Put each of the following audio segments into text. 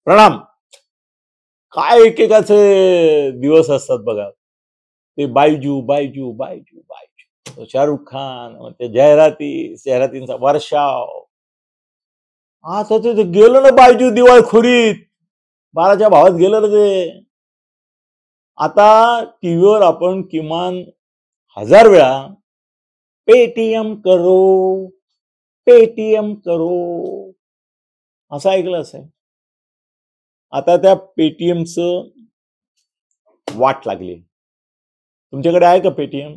प्रणाम. काय एकेकाचे दिवस असतात बघा. ते बायजू बायजू बायजू बायजू शाहरुख खान, मग ते जाहिरातींचा वर्षाव. आता ते गेलं ना बायजू दिवाळखोरीत. 12च्या भावात गेलं ना ते. आता टीव्हीवर आपण किमान 1000 वेळा पेटीएम करो, पेटीएम करो असं ऐकलं असेल. आता त्या पेटीएमचं वाट लागली. तुमच्याकडे आहे का पेटीएम?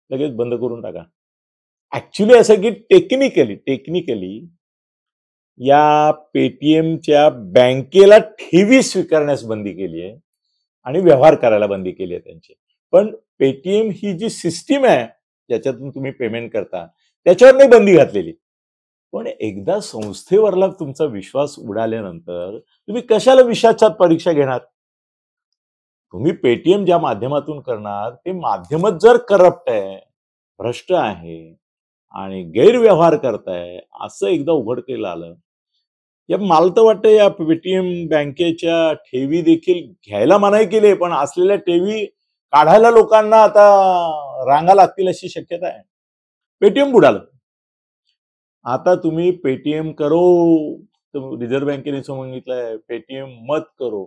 लगेच बंद करून टाका. ऍक्च्युली असं की टेक्निकली या पेटीएमच्या बँकेला ठेवी स्वीकारण्यास बंदी केली आहे आणि व्यवहार करायला बंदी केली आहे त्यांची. पण पेटीएम ही जी सिस्टीम आहे ज्याच्यातून तुम्ही पेमेंट करता त्याच्यावर नाही बंदी घातलेली. पण एकदा संस्थेवरला तुमचा विश्वास उडाल्यानंतर तुम्ही कशाला विश्वासात परीक्षा घेणार? तुम्ही पेटीएम ज्या माध्यमातून करणार ते माध्यमच जर करप्ट आहे, भ्रष्ट आहे आणि गैरव्यवहार करताय असं एकदा उघडकीला आलं, या मला तर वाटतं या पेटीएम बँकेच्या ठेवी देखील घ्यायला मनाई केली, पण असलेल्या ठेवी काढायला लोकांना आता रांगा लागतील अशी शक्यता आहे. पेटीएम बुडालं. आता तुम्ही पेटीएम करो, रिझर्व्ह बँकेने सांगितलंय पेटीएम मत करो.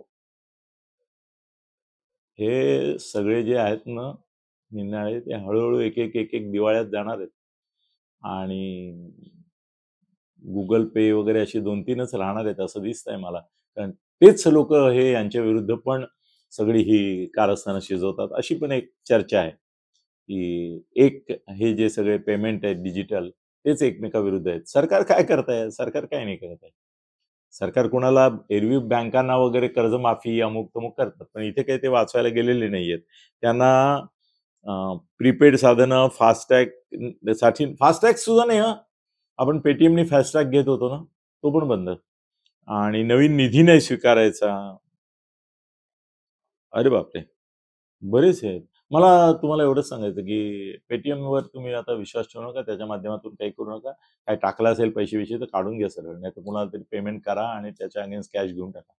हे सगळे जे आहेत ना निनाळे, ते हळूहळू एक एक एक एक दिवाळ्यात जाणार आहेत आणि गुगल पे वगैरे अशी 2-3च राहणार आहेत असं दिसतंय मला. कारण तेच लोक हे यांच्या विरुद्ध पण सगळी ही कारस्थानं शिजवतात अशी पण एक चर्चा आहे की एक हे जे सगळे पेमेंट आहेत डिजिटल तेच एकमेकाविरुद्ध आहेत. सरकार काय करताय? सरकार काय नाही करत आहे. सरकार कोणाला एरवी बँकांना वगैरे कर्जमाफी अमुक तमुक करतात, पण इथे काही ते वाचवायला गेलेले नाहीयेत. त्यांना प्रीपेड साधनं, फास्टॅग साठी फास्टॅग सुद्धा नाही हं. आपण पेटीएमने फास्टॅग घेत होतो ना, तो पण बंद. आणि नवीन निधी नाही स्वीकारायचा. अरे बापरे! बरेच आहेत. मला तुम्हाला एवढंच सांगायचं की पेटीएमवर तुम्ही आता विश्वास ठेवू नका, त्याच्या माध्यमातून काही करू नका. काय टाकलं असेल पैसे तर काढून घ्या सरळ. नाहीतर कुणाला तरी पेमेंट करा आणि त्याच्या अगेन्स्ट कॅश घेऊन टाका.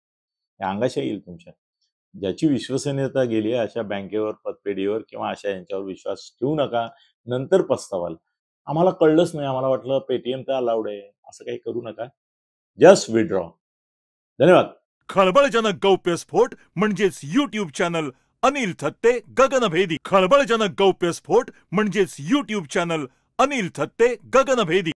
हे अंगाशी येईल तुमच्या. ज्याची विश्वसनीयता गेली आहे अशा बँकेवर, पतपेढीवर किंवा अशा यांच्यावर विश्वास ठेवू नका. नंतर पस्तावाल. आम्हाला कळलंच नाही, आम्हाला वाटलं पेटीएम तर अलाउड आहे. असं काही करू नका. Just withdraw. धन्यवाद. खळबळजनक गौप्यस्फोट म्हणजेच यूट्यूब चॅनल अनिल थत्ते गगनभेदी. खळबळजनक गौप्यस्फोट म्हणजेच यूट्यूब चॅनल अनिल थत्ते गगनभेदी.